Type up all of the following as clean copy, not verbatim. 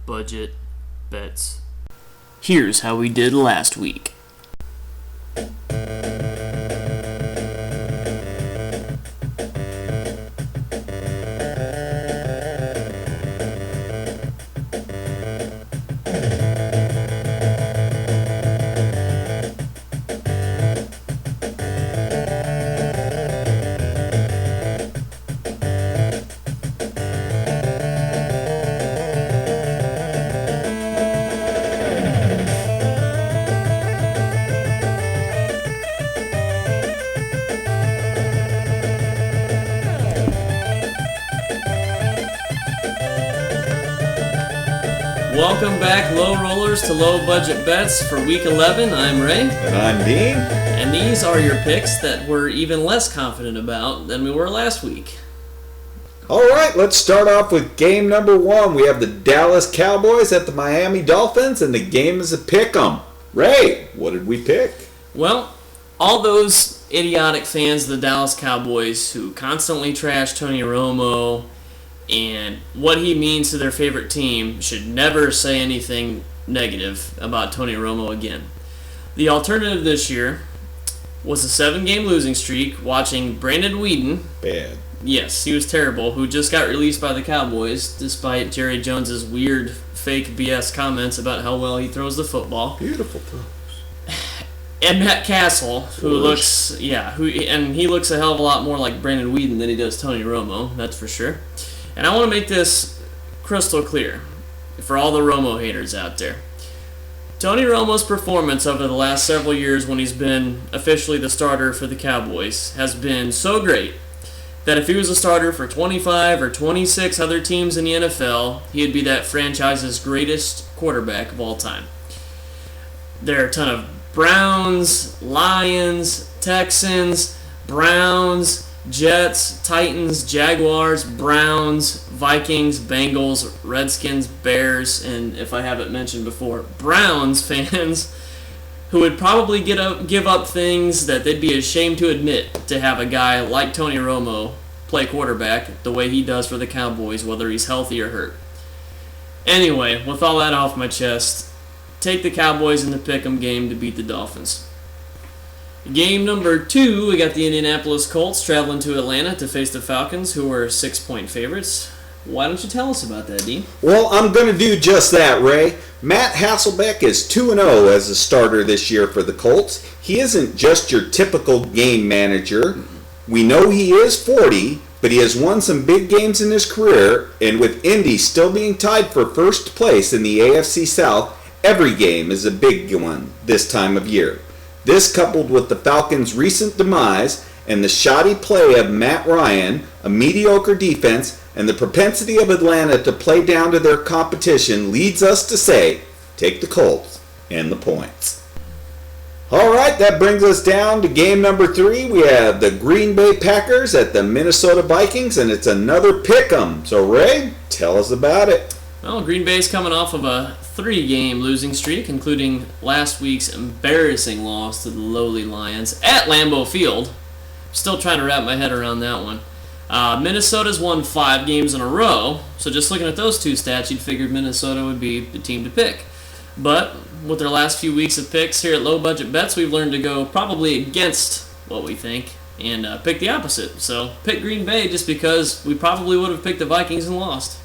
budget bets. Here's how we did last week. Welcome back, low rollers, to Low Budget Bets for Week 11. I'm Ray. And I'm Dean. And these are your picks that we're even less confident about than we were last week. All right, let's start off with game number 1. We have the Dallas Cowboys at the Miami Dolphins, and the game is a pick-em. Ray, what did we pick? Well, all those idiotic fans of the Dallas Cowboys who constantly trash Tony Romo and what he means to their favorite team should never say anything negative about Tony Romo again. The alternative this year was a 7-game losing streak watching Brandon Weeden. Bad. Yes, he was terrible, who just got released by the Cowboys despite Jerry Jones's weird fake BS comments about how well he throws the football. Beautiful throws. And Matt Castle, he looks a hell of a lot more like Brandon Weeden than he does Tony Romo, that's for sure. And I want to make this crystal clear for all the Romo haters out there. Tony Romo's performance over the last several years when he's been officially the starter for the Cowboys has been so great that if he was a starter for 25 or 26 other teams in the NFL, he'd be that franchise's greatest quarterback of all time. There are a ton of Browns, Lions, Texans, Browns, Jets, Titans, Jaguars, Browns, Vikings, Bengals, Redskins, Bears, and if I haven't mentioned before, Browns fans who would probably give up things that they'd be ashamed to admit to have a guy like Tony Romo play quarterback the way he does for the Cowboys, whether he's healthy or hurt. Anyway, with all that off my chest, take the Cowboys in the pick'em game to beat the Dolphins. Game number 2, we got the Indianapolis Colts traveling to Atlanta to face the Falcons, who are 6-point favorites. Why don't you tell us about that, Dean? Well, I'm going to do just that, Ray. Matt Hasselbeck is 2-0 as a starter this year for the Colts. He isn't just your typical game manager. We know he is 40, but he has won some big games in his career, and with Indy still being tied for first place in the AFC South, every game is a big one this time of year. This, coupled with the Falcons' recent demise and the shoddy play of Matt Ryan, a mediocre defense, and the propensity of Atlanta to play down to their competition, leads us to say, take the Colts and the points. All right, that brings us down to game number 3. We have the Green Bay Packers at the Minnesota Vikings, and it's another pick'em. So, Ray, tell us about it. Well, Green Bay's coming off of a 3-game losing streak, including last week's embarrassing loss to the lowly Lions at Lambeau Field. Still trying to wrap my head around that one. Minnesota's won 5 games in a row, so just looking at those two stats, you'd figured Minnesota would be the team to pick. But with their last few weeks of picks here at Low Budget Bets, we've learned to go probably against what we think and pick the opposite. So pick Green Bay just because we probably would have picked the Vikings and lost.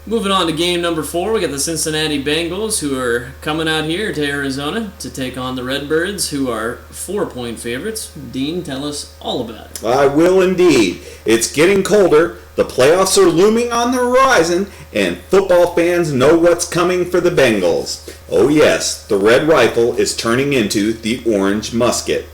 Moving on to game number 4, we got the Cincinnati Bengals, who are coming out here to Arizona to take on the Redbirds, who are 4-point favorites. Dean, tell us all about it. I will indeed. It's getting colder, the playoffs are looming on the horizon, and football fans know what's coming for the Bengals. Oh yes, the red rifle is turning into the orange musket.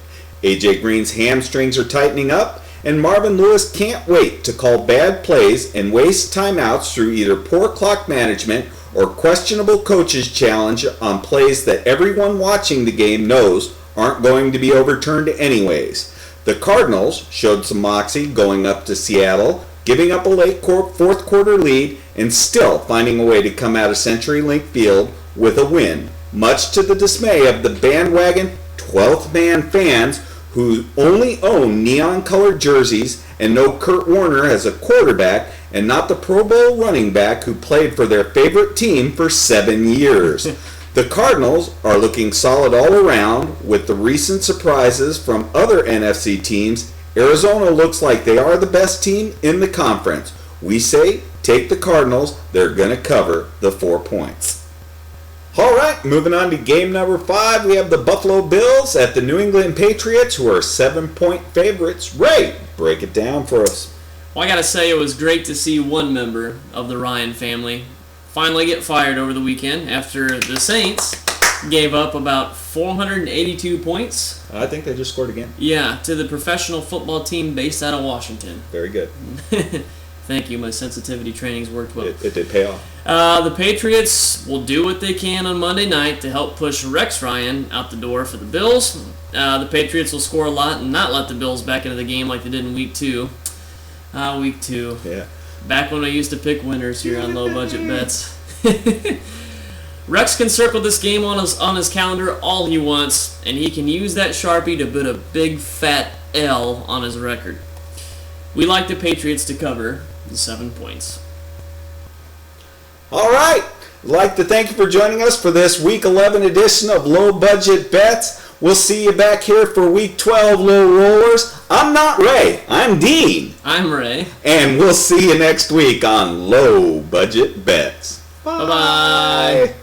AJ Green's hamstrings are tightening up, and Marvin Lewis can't wait to call bad plays and waste timeouts through either poor clock management or questionable coaches' challenge on plays that everyone watching the game knows aren't going to be overturned anyways. The Cardinals showed some moxie going up to Seattle, giving up a late fourth quarter lead and still finding a way to come out of CenturyLink Field with a win, much to the dismay of the bandwagon 12th man fans who only own neon-colored jerseys and know Kurt Warner as a quarterback and not the Pro Bowl running back who played for their favorite team for 7 years. The Cardinals are looking solid all around with the recent surprises from other NFC teams. Arizona looks like they are the best team in the conference. We say take the Cardinals. They're going to cover the 4 points. All right, moving on to game number 5. We have the Buffalo Bills at the New England Patriots, who are 7-point favorites. Ray, break it down for us. Well, I got to say it was great to see one member of the Ryan family finally get fired over the weekend after the Saints gave up about 482 points. I think they just scored again. Yeah, to the professional football team based out of Washington. Very good. Thank you. My sensitivity training's worked well. It did pay off. The Patriots will do what they can on Monday night to help push Rex Ryan out the door for the Bills. The Patriots will score a lot and not let the Bills back into the game like they did in Week 2. Week 2. Yeah. Back when I used to pick winners here on Low Budget Bets. Rex can circle this game on his calendar all he wants, and he can use that Sharpie to put a big fat L on his record. We like the Patriots to cover the 7 points. All right. I'd like to thank you for joining us for this Week 11 edition of Low Budget Bets. We'll see you back here for Week 12 Low Rollers. I'm not Ray. I'm Dean. I'm Ray. And we'll see you next week on Low Budget Bets. Bye-bye.